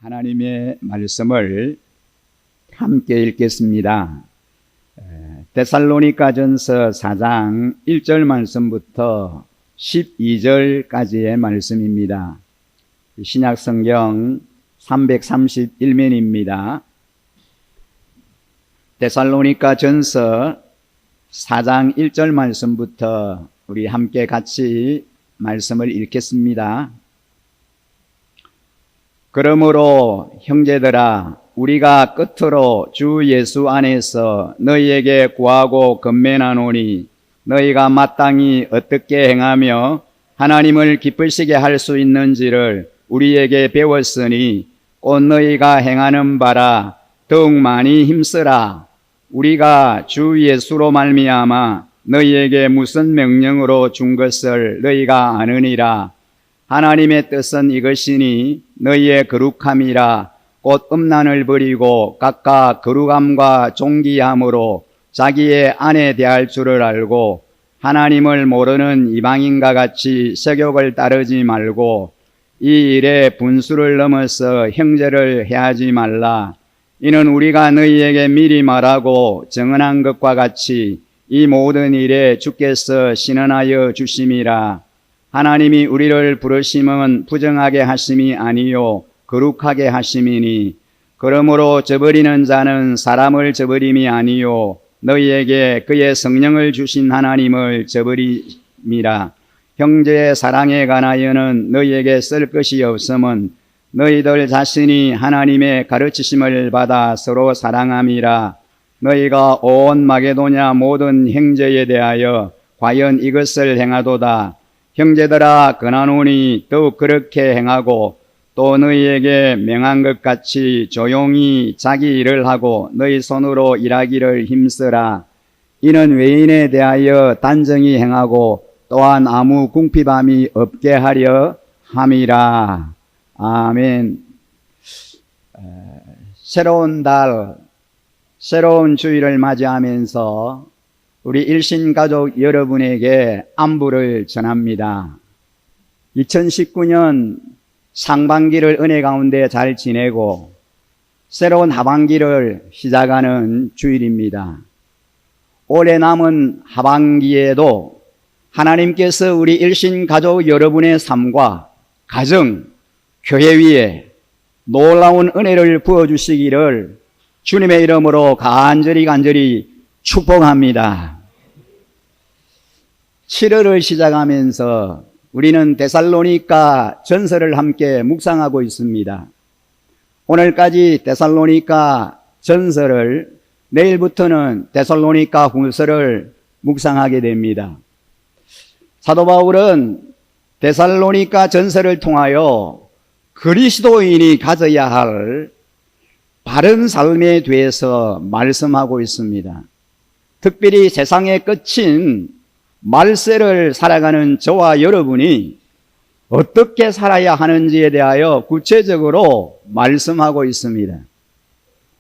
하나님의 말씀을 함께 읽겠습니다. 데살로니가전서 4장 1절 말씀부터 12절까지의 말씀입니다. 신약성경 331면입니다. 데살로니가전서 4장 1절 말씀부터 우리 함께 같이 말씀을 읽겠습니다. 그러므로 형제들아, 우리가 끝으로 주 예수 안에서 너희에게 구하고 건면하노니 너희가 마땅히 어떻게 행하며 하나님을 기쁘시게 할 수 있는지를 우리에게 배웠으니 곧 너희가 행하는 바라 더욱 많이 힘쓰라. 우리가 주 예수로 말미암아 너희에게 무슨 명령으로 준 것을 너희가 아느니라. 하나님의 뜻은 이것이니 너희의 거룩함이라. 곧 음란을 버리고 각각 거룩함과 존귀함으로 자기의 아내 대할 줄을 알고 하나님을 모르는 이방인과 같이 색욕을 따르지 말고 이 일에 분수를 넘어서 형제를 해하지 말라. 이는 우리가 너희에게 미리 말하고 증언한 것과 같이 이 모든 일에 주께서 신원하여 주심이라. 하나님이 우리를 부르심은 부정하게 하심이 아니요 거룩하게 하심이니 그러므로 저버리는 자는 사람을 저버림이 아니요 너희에게 그의 성령을 주신 하나님을 저버림이라. 형제의 사랑에 관하여는 너희에게 쓸 것이 없음은 너희들 자신이 하나님의 가르치심을 받아 서로 사랑함이라. 너희가 온 마게도냐 모든 형제에 대하여 과연 이것을 행하도다. 형제들아, 그나노니 더욱 그렇게 행하고 또 너희에게 명한 것 같이 조용히 자기 일을 하고 너희 손으로 일하기를 힘쓰라. 이는 외인에 대하여 단정히 행하고 또한 아무 궁핍함이 없게 하려 함이라. 아멘. 새로운 달, 새로운 주일을 맞이하면서 우리 일신가족 여러분에게 안부를 전합니다. 2019년 상반기를 은혜 가운데 잘 지내고 새로운 하반기를 시작하는 주일입니다. 올해 남은 하반기에도 하나님께서 우리 일신가족 여러분의 삶과 가정, 교회 위에 놀라운 은혜를 부어주시기를 주님의 이름으로 간절히 축복합니다. 7월을 시작하면서 우리는 데살로니가 전서를 함께 묵상하고 있습니다. 오늘까지 데살로니가 전서를, 내일부터는 데살로니가 후서를 묵상하게 됩니다. 사도 바울은 데살로니가 전서를 통하여 그리스도인이 가져야 할 바른 삶에 대해서 말씀하고 있습니다. 특별히 세상의 끝인 말세를 살아가는 저와 여러분이 어떻게 살아야 하는지에 대하여 구체적으로 말씀하고 있습니다.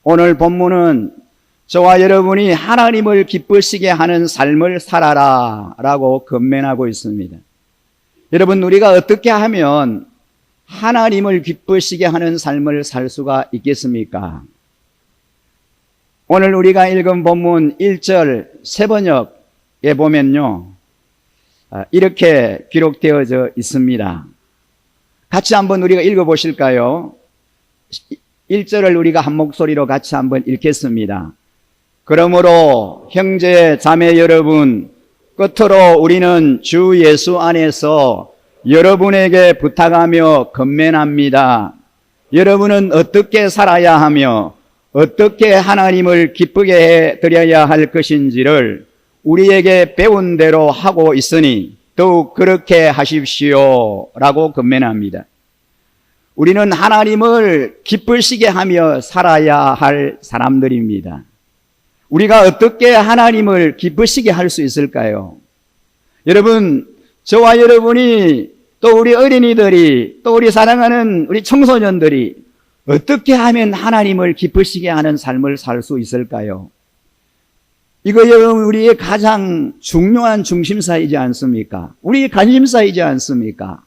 오늘 본문은 저와 여러분이 하나님을 기쁘시게 하는 삶을 살아라 라고 권면하고 있습니다. 여러분, 우리가 어떻게 하면 하나님을 기쁘시게 하는 삶을 살 수가 있겠습니까? 오늘 우리가 읽은 본문 1절 세번역에 보면요, 이렇게 기록되어져 있습니다. 같이 한번 우리가 읽어보실까요? 1절을 우리가 한 목소리로 같이 한번 읽겠습니다. 그러므로 형제 자매 여러분, 끝으로 우리는 주 예수 안에서 여러분에게 부탁하며 권면합니다. 여러분은 어떻게 살아야 하며 어떻게 하나님을 기쁘게 해 드려야 할 것인지를 우리에게 배운 대로 하고 있으니 더욱 그렇게 하십시오 라고 권면합니다. 우리는 하나님을 기쁘시게 하며 살아야 할 사람들입니다. 우리가 어떻게 하나님을 기쁘시게 할 수 있을까요? 여러분, 저와 여러분이, 또 우리 어린이들이, 또 우리 사랑하는 우리 청소년들이 어떻게 하면 하나님을 기쁘시게 하는 삶을 살 수 있을까요? 이거 여러분, 우리의 가장 중요한 중심사이지 않습니까? 우리의 관심사이지 않습니까?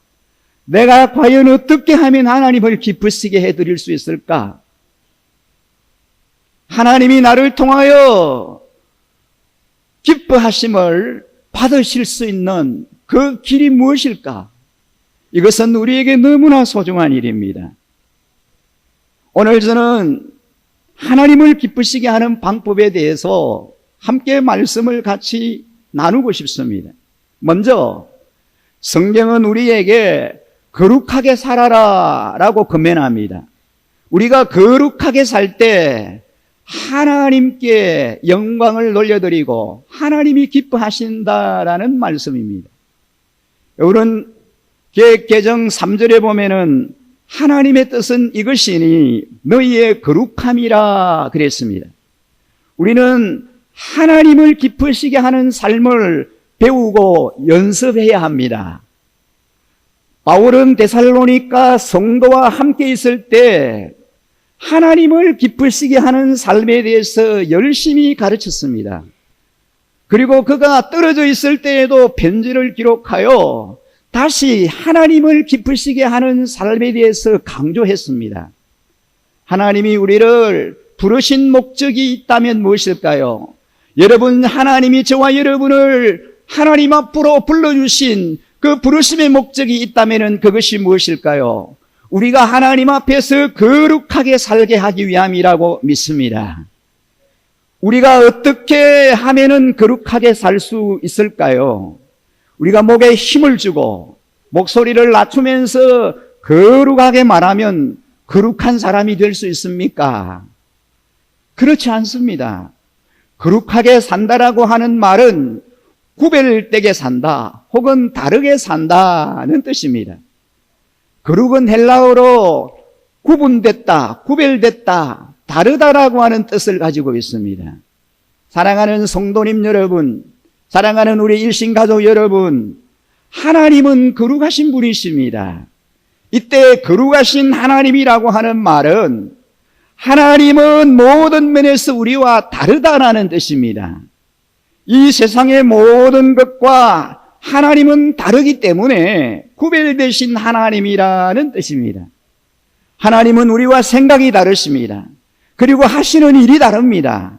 내가 과연 어떻게 하면 하나님을 기쁘시게 해드릴 수 있을까? 하나님이 나를 통하여 기뻐하심을 받으실 수 있는 그 길이 무엇일까? 이것은 우리에게 너무나 소중한 일입니다. 오늘 저는 하나님을 기쁘시게 하는 방법에 대해서 함께 말씀을 같이 나누고 싶습니다. 먼저 성경은 우리에게 거룩하게 살아라 라고 권면합니다. 우리가 거룩하게 살 때 하나님께 영광을 돌려드리고 하나님이 기뻐하신다라는 말씀입니다. 여러분 계획개정 3절에 보면은 하나님의 뜻은 이것이니 너희의 거룩함이라 그랬습니다. 우리는 하나님을 기쁘시게 하는 삶을 배우고 연습해야 합니다. 바울은 데살로니가 성도와 함께 있을 때 하나님을 기쁘시게 하는 삶에 대해서 열심히 가르쳤습니다. 그리고 그가 떨어져 있을 때에도 편지를 기록하여 다시 하나님을 기쁘시게 하는 삶에 대해서 강조했습니다. 하나님이 우리를 부르신 목적이 있다면 무엇일까요? 여러분, 하나님이 저와 여러분을 하나님 앞으로 불러주신 그 부르심의 목적이 있다면 그것이 무엇일까요? 우리가 하나님 앞에서 거룩하게 살게 하기 위함이라고 믿습니다. 우리가 어떻게 하면은 거룩하게 살 수 있을까요? 우리가 목에 힘을 주고 목소리를 낮추면서 거룩하게 말하면 거룩한 사람이 될 수 있습니까? 그렇지 않습니다. 거룩하게 산다라고 하는 말은 구별되게 산다 혹은 다르게 산다는 뜻입니다. 거룩은 헬라어로 구분됐다, 구별됐다, 다르다라고 하는 뜻을 가지고 있습니다. 사랑하는 성도님 여러분, 사랑하는 우리 일신가족 여러분, 하나님은 거룩하신 분이십니다. 이때 거룩하신 하나님이라고 하는 말은 하나님은 모든 면에서 우리와 다르다라는 뜻입니다. 이 세상의 모든 것과 하나님은 다르기 때문에 구별되신 하나님이라는 뜻입니다. 하나님은 우리와 생각이 다르십니다. 그리고 하시는 일이 다릅니다.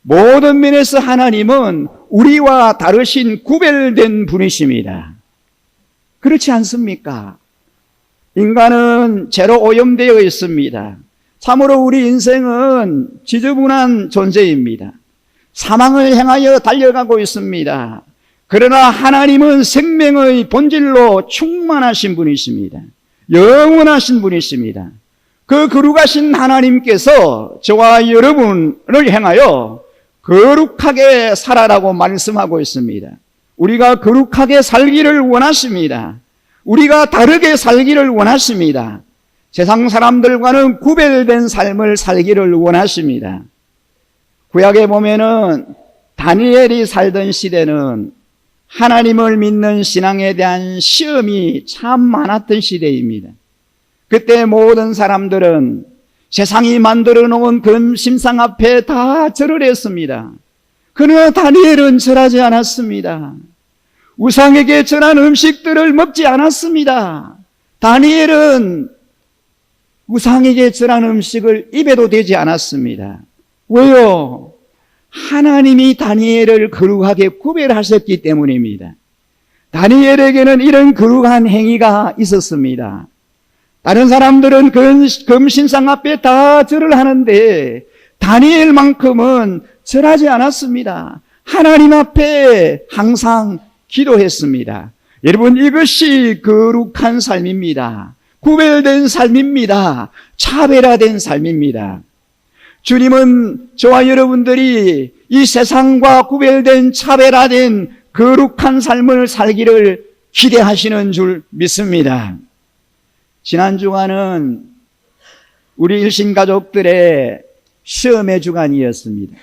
모든 면에서 하나님은 우리와 다르신 구별된 분이십니다. 그렇지 않습니까? 인간은 죄로 오염되어 있습니다. 참으로 우리 인생은 지저분한 존재입니다. 사망을 향하여 달려가고 있습니다. 그러나 하나님은 생명의 본질로 충만하신 분이십니다. 영원하신 분이십니다. 그 거룩하신 하나님께서 저와 여러분을 향하여 거룩하게 살아라고 말씀하고 있습니다. 우리가 거룩하게 살기를 원하십니다. 우리가 다르게 살기를 원하십니다. 세상 사람들과는 구별된 삶을 살기를 원하십니다. 구약에 보면은 다니엘이 살던 시대는 하나님을 믿는 신앙에 대한 시험이 참 많았던 시대입니다. 그때 모든 사람들은 세상이 만들어 놓은 금심상 앞에 다 절을 했습니다. 그러나 다니엘은 절하지 않았습니다. 우상에게 절한 음식들을 먹지 않았습니다. 다니엘은 우상에게 절한 음식을 입에도 대지 않았습니다. 왜요? 하나님이 다니엘을 거룩하게 구별하셨기 때문입니다. 다니엘에게는 이런 거룩한 행위가 있었습니다. 다른 사람들은 금신상 앞에 다 절을 하는데 다니엘만큼은 절하지 않았습니다. 하나님 앞에 항상 기도했습니다. 여러분, 이것이 거룩한 삶입니다. 구별된 삶입니다. 차별화된 삶입니다. 주님은 저와 여러분들이 이 세상과 구별된 차별화된 거룩한 삶을 살기를 기대하시는 줄 믿습니다. 지난 주간은 우리 일신가족들의 시험의 주간이었습니다.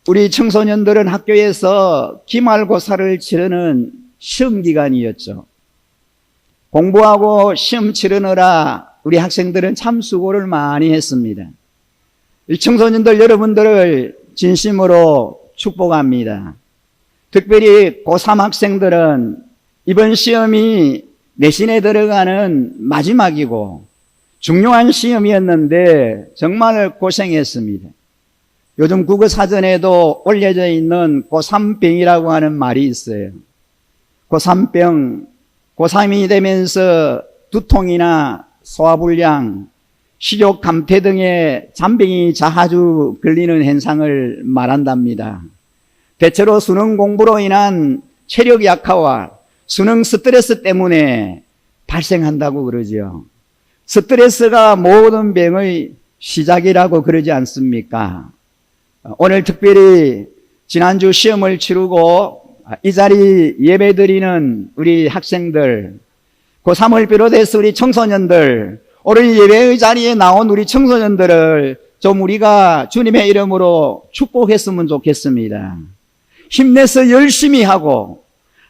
우리 청소년들은 학교에서 기말고사를 치르는 시험 기간이었죠. 공부하고 시험 치르느라 우리 학생들은 참 수고를 많이 했습니다. 이 청소년들 여러분들을 진심으로 축복합니다. 특별히 고3 학생들은 이번 시험이 내신에 들어가는 마지막이고 중요한 시험이었는데 정말 고생했습니다. 요즘 국어사전에도 올려져 있는 고3병이라고 하는 말이 있어요. 고3병, 고3이 되면서 두통이나 소화불량, 식욕 감퇴 등의 잔병이 자주 걸리는 현상을 말한답니다. 대체로 수능 공부로 인한 체력 약화와 수능 스트레스 때문에 발생한다고 그러죠. 스트레스가 모든 병의 시작이라고 그러지 않습니까? 오늘 특별히 지난주 시험을 치르고 이 자리 예배드리는 우리 학생들, 고3을 비롯해서 우리 청소년들, 오늘 예배의 자리에 나온 우리 청소년들을 좀 우리가 주님의 이름으로 축복했으면 좋겠습니다. 힘내서 열심히 하고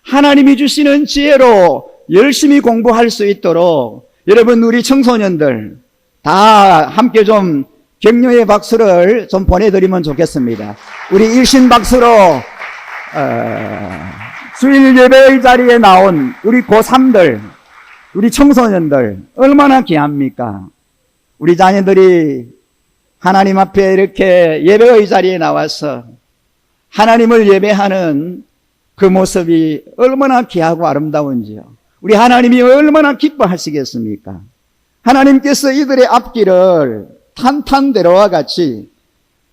하나님이 주시는 지혜로 열심히 공부할 수 있도록 여러분 우리 청소년들 다 함께 좀 격려의 박수를 좀 보내드리면 좋겠습니다. 우리 일신 박수로 주일 예배의 자리에 나온 우리 고3들, 우리 청소년들 얼마나 귀합니까? 우리 자녀들이 하나님 앞에 이렇게 예배의 자리에 나와서 하나님을 예배하는 그 모습이 얼마나 귀하고 아름다운지요. 우리 하나님이 얼마나 기뻐하시겠습니까? 하나님께서 이들의 앞길을 탄탄대로와 같이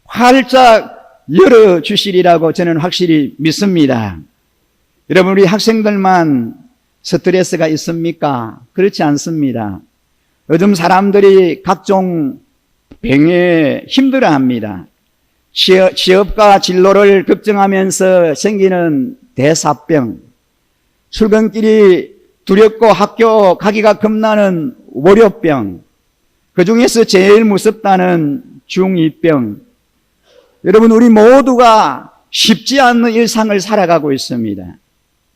활짝 열어주시리라고 저는 확실히 믿습니다. 여러분, 우리 학생들만 스트레스가 있습니까? 그렇지 않습니다. 요즘 사람들이 각종 병에 힘들어합니다. 취업과 진로를 걱정하면서 생기는 대사병, 출근길이 두렵고 학교 가기가 겁나는 월요병, 그 중에서 제일 무섭다는 중2병. 여러분, 우리 모두가 쉽지 않은 일상을 살아가고 있습니다.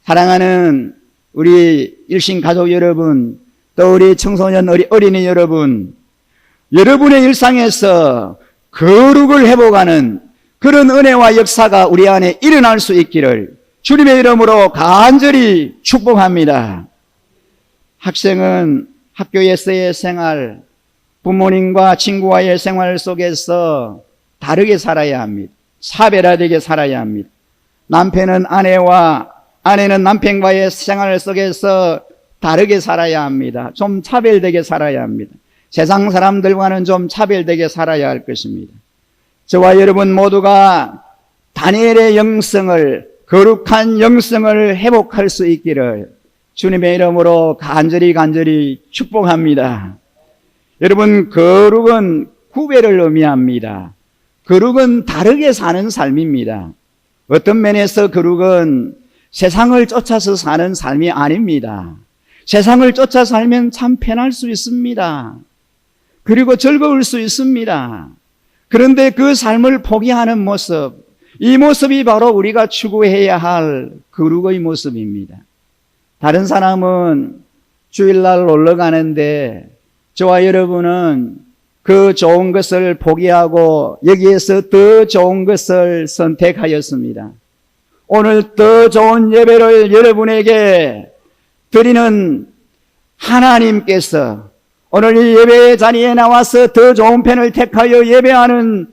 사랑하는 우리 일신 가족 여러분, 또 우리 청소년 어린이 여러분, 여러분의 일상에서 거룩을 회복하는 그런 은혜와 역사가 우리 안에 일어날 수 있기를 주님의 이름으로 간절히 축복합니다. 학생은 학교에서의 생활, 부모님과 친구와의 생활 속에서 다르게 살아야 합니다. 차별화되게 살아야 합니다. 남편은 아내는 남편과의 생활 속에서 다르게 살아야 합니다. 좀 차별되게 살아야 합니다. 세상 사람들과는 좀 차별되게 살아야 할 것입니다. 저와 여러분 모두가 다니엘의 영성을, 거룩한 영성을 회복할 수 있기를 주님의 이름으로 간절히 축복합니다. 여러분, 거룩은 구별을 의미합니다. 거룩은 다르게 사는 삶입니다. 어떤 면에서 거룩은 세상을 쫓아서 사는 삶이 아닙니다. 세상을 쫓아 살면 참 편할 수 있습니다. 그리고 즐거울 수 있습니다. 그런데 그 삶을 포기하는 모습, 이 모습이 바로 우리가 추구해야 할 거룩의 모습입니다. 다른 사람은 주일날 놀러 가는데 저와 여러분은 그 좋은 것을 포기하고 여기에서 더 좋은 것을 선택하였습니다. 오늘 더 좋은 예배를 여러분에게 드리는 하나님께서 오늘 이 예배의 자리에 나와서 더 좋은 편을 택하여 예배하는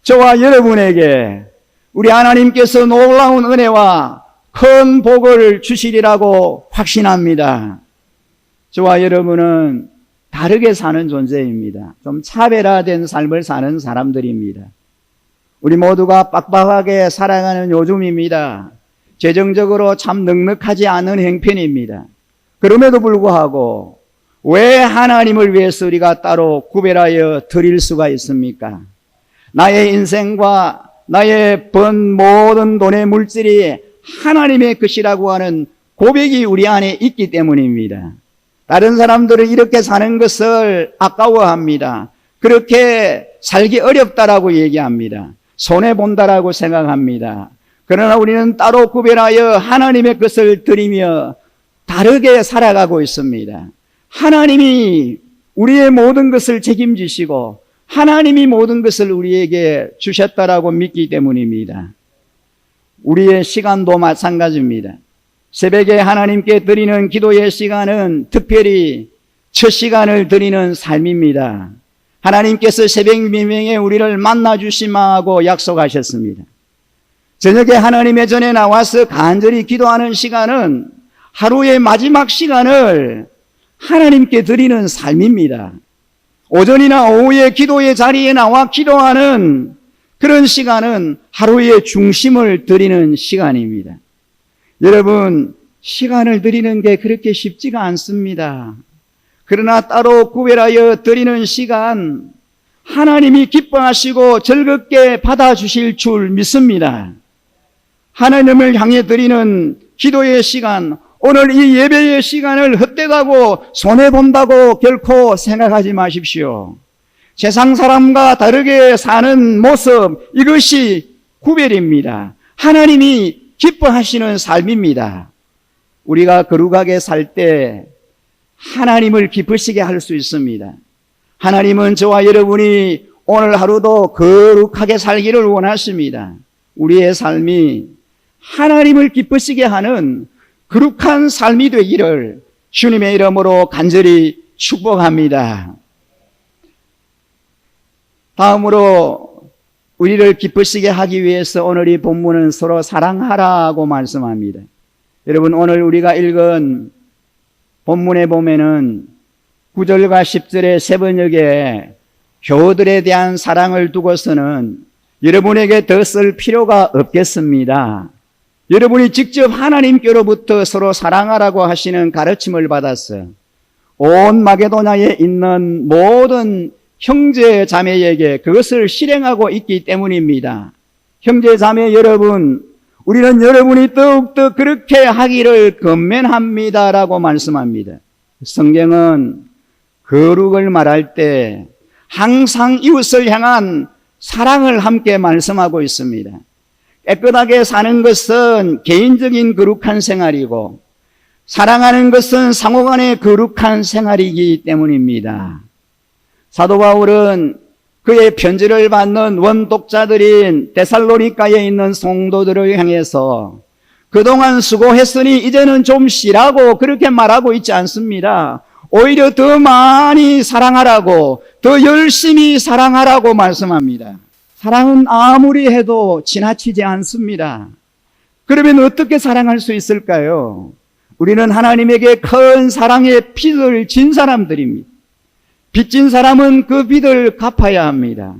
저와 여러분에게 우리 하나님께서 놀라운 은혜와 큰 복을 주시리라고 확신합니다. 저와 여러분은 다르게 사는 존재입니다. 좀 차별화된 삶을 사는 사람들입니다. 우리 모두가 빡빡하게 살아가는 요즘입니다. 재정적으로 참 넉넉하지 않은 형편입니다. 그럼에도 불구하고 왜 하나님을 위해서 우리가 따로 구별하여 드릴 수가 있습니까? 나의 인생과 나의 번 모든 돈의 물질이 하나님의 것이라고 하는 고백이 우리 안에 있기 때문입니다. 다른 사람들은 이렇게 사는 것을 아까워합니다. 그렇게 살기 어렵다라고 얘기합니다. 손해본다라고 생각합니다. 그러나 우리는 따로 구별하여 하나님의 것을 드리며 다르게 살아가고 있습니다. 하나님이 우리의 모든 것을 책임지시고 하나님이 모든 것을 우리에게 주셨다라고 믿기 때문입니다. 우리의 시간도 마찬가지입니다. 새벽에 하나님께 드리는 기도의 시간은 특별히 첫 시간을 드리는 삶입니다. 하나님께서 새벽 미명에 우리를 만나 주시마고 약속하셨습니다. 저녁에 하나님의 전에 나와서 간절히 기도하는 시간은 하루의 마지막 시간을 하나님께 드리는 삶입니다. 오전이나 오후에 기도의 자리에 나와 기도하는 그런 시간은 하루의 중심을 드리는 시간입니다. 여러분, 시간을 드리는 게 그렇게 쉽지가 않습니다. 그러나 따로 구별하여 드리는 시간, 하나님이 기뻐하시고 즐겁게 받아주실 줄 믿습니다. 하나님을 향해 드리는 기도의 시간, 오늘 이 예배의 시간을 헛되다고 손해본다고 결코 생각하지 마십시오. 세상 사람과 다르게 사는 모습, 이것이 구별입니다. 하나님이 기뻐하시는 삶입니다. 우리가 거룩하게 살 때 하나님을 기쁘시게 할 수 있습니다. 하나님은 저와 여러분이 오늘 하루도 거룩하게 살기를 원하십니다. 우리의 삶이 하나님을 기쁘시게 하는 거룩한 삶이 되기를 주님의 이름으로 간절히 축복합니다. 다음으로 우리를 기쁘시게 하기 위해서 오늘 이 본문은 서로 사랑하라고 말씀합니다. 여러분, 오늘 우리가 읽은 본문에 보면은 9절과 10절의 세 번역에 교우들에 대한 사랑을 두고서는 여러분에게 더 쓸 필요가 없겠습니다. 여러분이 직접 하나님께로부터 서로 사랑하라고 하시는 가르침을 받았어요. 온 마게도냐에 있는 모든 형제 자매에게 그것을 실행하고 있기 때문입니다. 형제 자매 여러분, 우리는 여러분이 더욱더 그렇게 하기를 권면합니다라고 말씀합니다. 성경은 거룩을 말할 때 항상 이웃을 향한 사랑을 함께 말씀하고 있습니다. 깨끗하게 사는 것은 개인적인 거룩한 생활이고 사랑하는 것은 상호간의 거룩한 생활이기 때문입니다. 사도 바울은 그의 편지를 받는 원독자들인 데살로니가에 있는 성도들을 향해서 그동안 수고했으니 이제는 좀 쉬라고 그렇게 말하고 있지 않습니다. 오히려 더 많이 사랑하라고, 더 열심히 사랑하라고 말씀합니다. 사랑은 아무리 해도 지나치지 않습니다. 그러면 어떻게 사랑할 수 있을까요? 우리는 하나님에게 큰 사랑의 빚을 진 사람들입니다. 빚진 사람은 그 빚을 갚아야 합니다.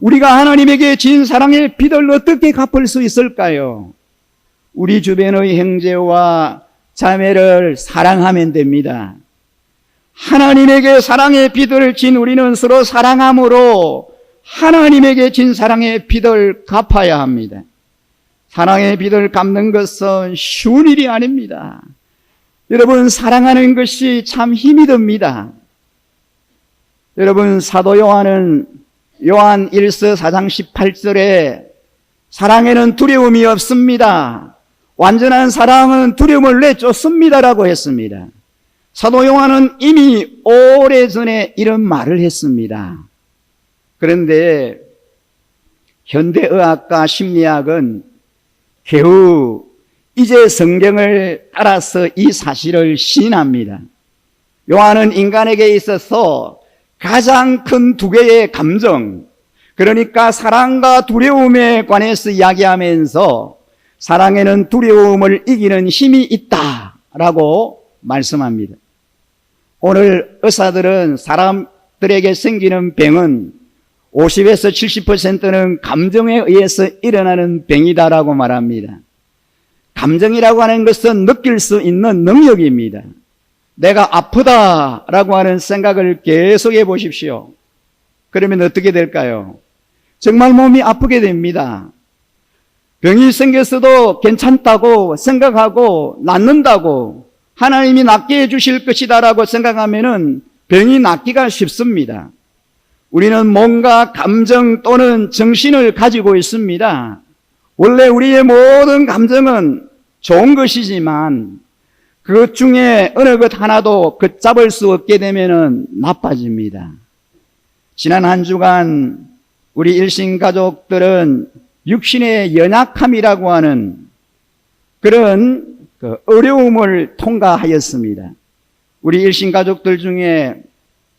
우리가 하나님에게 진 사랑의 빚을 어떻게 갚을 수 있을까요? 우리 주변의 형제와 자매를 사랑하면 됩니다. 하나님에게 사랑의 빚을 진 우리는 서로 사랑함으로 하나님에게 진 사랑의 빚을 갚아야 합니다. 사랑의 빚을 갚는 것은 쉬운 일이 아닙니다. 여러분, 사랑하는 것이 참 힘이 듭니다. 여러분, 사도 요한은 요한 1서 4장 18절에 사랑에는 두려움이 없습니다. 완전한 사랑은 두려움을 내쫓습니다라고 했습니다. 사도 요한은 이미 오래전에 이런 말을 했습니다. 그런데 현대의학과 심리학은 겨우 이제 성경을 따라서 이 사실을 시인합니다. 요한은 인간에게 있어서 가장 큰 두 개의 감정, 그러니까 사랑과 두려움에 관해서 이야기하면서 사랑에는 두려움을 이기는 힘이 있다라고 말씀합니다. 오늘 의사들은 사람들에게 생기는 병은 50에서 70%는 감정에 의해서 일어나는 병이다라고 말합니다. 감정이라고 하는 것은 느낄 수 있는 능력입니다. 내가 아프다라고 하는 생각을 계속 해보십시오. 그러면 어떻게 될까요? 정말 몸이 아프게 됩니다. 병이 생겼어도 괜찮다고 생각하고 낫는다고 하나님이 낫게 해주실 것이다라고 생각하면은 병이 낫기가 쉽습니다. 우리는 뭔가 감정 또는 정신을 가지고 있습니다. 원래 우리의 모든 감정은 좋은 것이지만 그것 중에 어느 것 하나도 걷잡을 수 없게 되면은 나빠집니다. 지난 한 주간 우리 일신 가족들은 육신의 연약함이라고 하는 그런 그 어려움을 통과하였습니다. 우리 일신 가족들 중에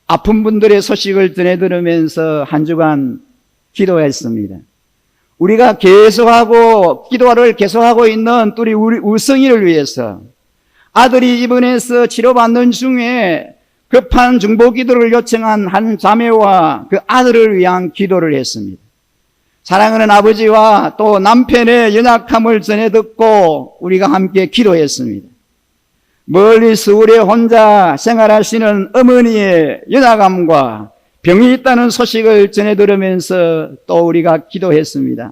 아픈 분들의 소식을 전해 들으면서 한 주간 기도했습니다. 우리가 계속하고 기도를 계속하고 있는 우리 우성이를 위해서 아들이 입원해서 치료받는 중에 급한 중보 기도를 요청한 한 자매와 그 아들을 위한 기도를 했습니다. 사랑하는 아버지와 또 남편의 연약함을 전해 듣고 우리가 함께 기도했습니다. 멀리 서울에 혼자 생활하시는 어머니의 연약함과 병이 있다는 소식을 전해 들으면서 또 우리가 기도했습니다.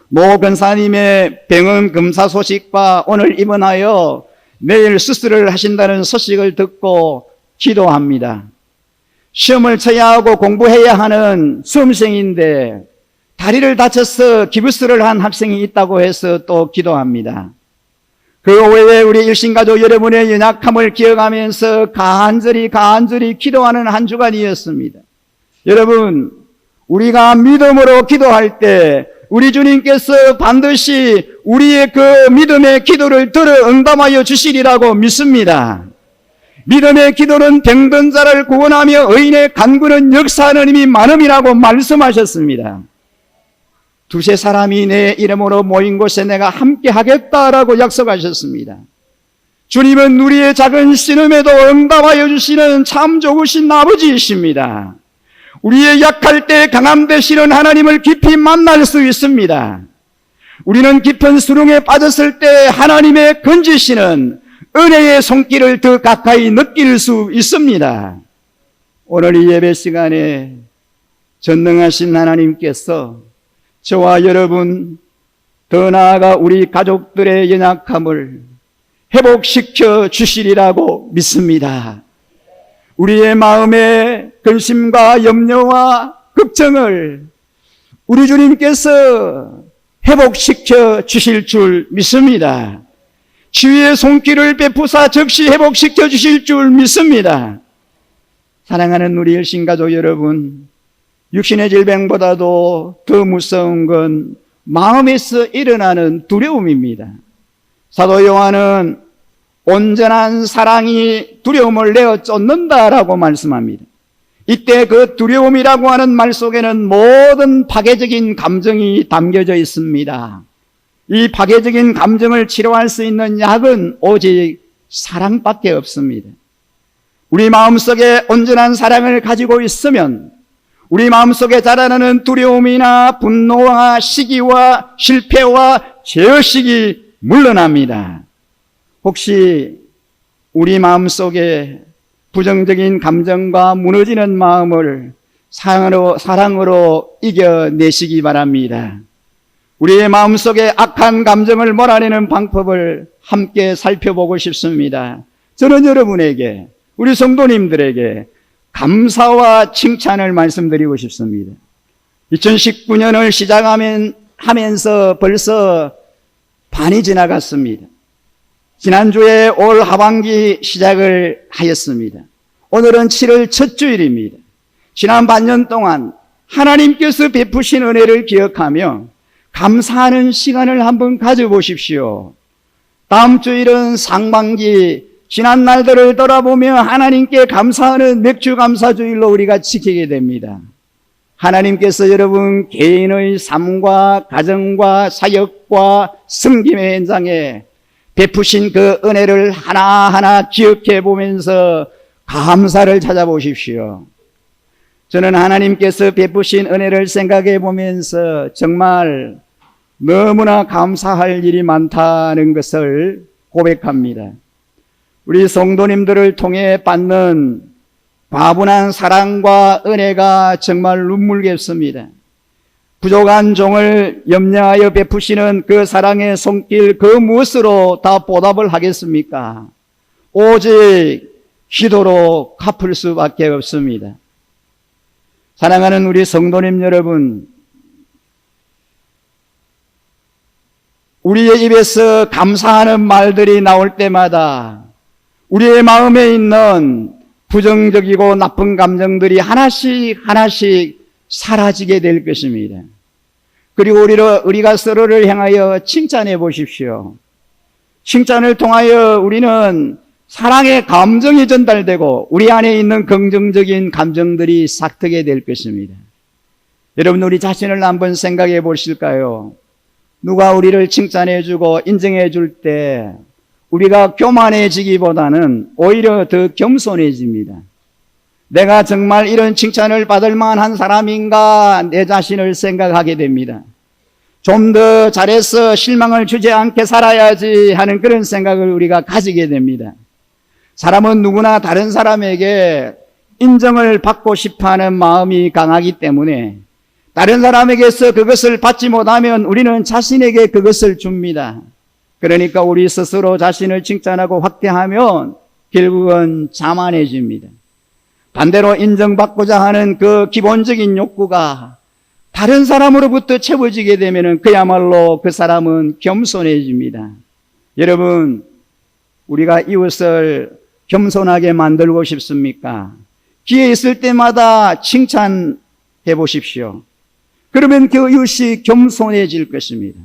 모 권사님의 병원 검사 소식과 오늘 입원하여 내일 수술을 하신다는 소식을 듣고 기도합니다. 시험을 쳐야 하고 공부해야 하는 수험생인데 다리를 다쳐서 기부스를 한 학생이 있다고 해서 또 기도합니다. 그 외에 우리 일신가족 여러분의 연약함을 기억하면서 간절히 기도하는 한 주간이었습니다. 여러분, 우리가 믿음으로 기도할 때 우리 주님께서 반드시 우리의 그 믿음의 기도를 들어 응답하여 주시리라고 믿습니다. 믿음의 기도는 병든 자를 구원하며 의인의 간구는 역사하는 힘이 많음이라고 말씀하셨습니다. 두세 사람이 내 이름으로 모인 곳에 내가 함께 하겠다라고 약속하셨습니다. 주님은 우리의 작은 신음에도 응답하여 주시는 참 좋으신 아버지이십니다. 우리의 약할 때 강함 되시는 하나님을 깊이 만날 수 있습니다. 우리는 깊은 수렁에 빠졌을 때 하나님의 건지시는 은혜의 손길을 더 가까이 느낄 수 있습니다. 오늘 이 예배 시간에 전능하신 하나님께서 저와 여러분, 더 나아가 우리 가족들의 연약함을 회복시켜 주시리라고 믿습니다. 우리의 마음의 근심과 염려와 걱정을 우리 주님께서 회복시켜 주실 줄 믿습니다. 치유의 손길을 베푸사 즉시 회복시켜 주실 줄 믿습니다. 사랑하는 우리 일신가족 여러분, 육신의 질병보다도 더 무서운 건 마음에서 일어나는 두려움입니다. 사도 요한은 온전한 사랑이 두려움을 내어 쫓는다라고 말씀합니다. 이때 그 두려움이라고 하는 말 속에는 모든 파괴적인 감정이 담겨져 있습니다. 이 파괴적인 감정을 치료할 수 있는 약은 오직 사랑밖에 없습니다. 우리 마음속에 온전한 사랑을 가지고 있으면 우리 마음속에 자라나는 두려움이나 분노와 시기와 실패와 죄의식이 물러납니다. 혹시 우리 마음속에 부정적인 감정과 무너지는 마음을 사랑으로 이겨내시기 바랍니다. 우리의 마음속에 악한 감정을 몰아내는 방법을 함께 살펴보고 싶습니다. 저는 여러분에게, 우리 성도님들에게 감사와 칭찬을 말씀드리고 싶습니다. 2019년을 시작하면서 벌써 반이 지나갔습니다. 지난주에 올 하반기 시작을 하였습니다. 오늘은 7월 첫 주일입니다. 지난 반년 동안 하나님께서 베푸신 은혜를 기억하며 감사하는 시간을 한번 가져보십시오. 다음 주일은 상반기 지난 날들을 돌아보며 하나님께 감사하는 맥주 감사주일로 우리가 지키게 됩니다. 하나님께서 여러분 개인의 삶과 가정과 사역과 섬김의 현장에 베푸신 그 은혜를 하나하나 기억해 보면서 감사를 찾아보십시오. 저는 하나님께서 베푸신 은혜를 생각해 보면서 정말 너무나 감사할 일이 많다는 것을 고백합니다. 우리 성도님들을 통해 받는 과분한 사랑과 은혜가 정말 눈물겹습니다. 부족한 종을 염려하여 베푸시는 그 사랑의 손길 그 무엇으로 다 보답을 하겠습니까? 오직 기도로 갚을 수밖에 없습니다. 사랑하는 우리 성도님 여러분, 우리의 입에서 감사하는 말들이 나올 때마다 우리의 마음에 있는 부정적이고 나쁜 감정들이 하나씩 사라지게 될 것입니다. 그리고 우리가 서로를 향하여 칭찬해 보십시오. 칭찬을 통하여 우리는 사랑의 감정이 전달되고 우리 안에 있는 긍정적인 감정들이 싹트게 될 것입니다. 여러분, 우리 자신을 한번 생각해 보실까요? 누가 우리를 칭찬해 주고 인정해 줄 때 우리가 교만해지기보다는 오히려 더 겸손해집니다. 내가 정말 이런 칭찬을 받을 만한 사람인가 내 자신을 생각하게 됩니다. 좀 더 잘해서 실망을 주지 않게 살아야지 하는 그런 생각을 우리가 가지게 됩니다. 사람은 누구나 다른 사람에게 인정을 받고 싶어하는 마음이 강하기 때문에 다른 사람에게서 그것을 받지 못하면 우리는 자신에게 그것을 줍니다. 그러니까 우리 스스로 자신을 칭찬하고 확대하면 결국은 자만해집니다. 반대로 인정받고자 하는 그 기본적인 욕구가 다른 사람으로부터 채워지게 되면 그야말로 그 사람은 겸손해집니다. 여러분, 우리가 이웃을 겸손하게 만들고 싶습니까? 기회 있을 때마다 칭찬해 보십시오. 그러면 그 이웃이 겸손해질 것입니다.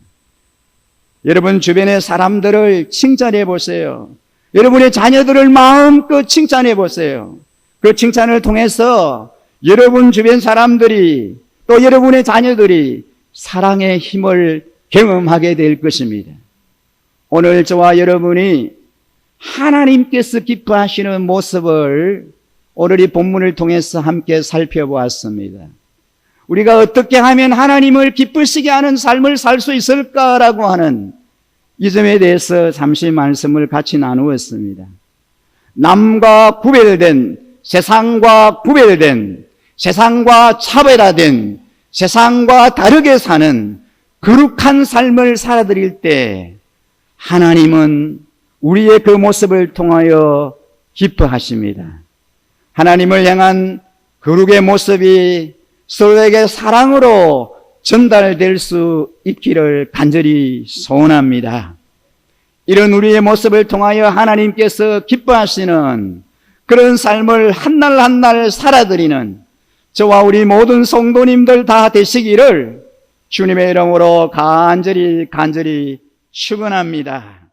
여러분, 주변의 사람들을 칭찬해 보세요. 여러분의 자녀들을 마음껏 칭찬해 보세요. 그 칭찬을 통해서 여러분 주변 사람들이 또 여러분의 자녀들이 사랑의 힘을 경험하게 될 것입니다. 오늘 저와 여러분이 하나님께서 기뻐하시는 모습을 오늘 이 본문을 통해서 함께 살펴보았습니다. 우리가 어떻게 하면 하나님을 기쁘시게 하는 삶을 살 수 있을까라고 하는 이 점에 대해서 잠시 말씀을 같이 나누었습니다. 남과 구별된, 세상과 구별된, 세상과 차별화된, 세상과 다르게 사는 거룩한 삶을 살아드릴 때 하나님은 우리의 그 모습을 통하여 기뻐하십니다. 하나님을 향한 거룩의 모습이 서로에게 사랑으로 전달될 수 있기를 간절히 소원합니다. 이런 우리의 모습을 통하여 하나님께서 기뻐하시는 그런 삶을 한날 한날 살아드리는 저와 우리 모든 성도님들 다 되시기를 주님의 이름으로 간절히 축원합니다.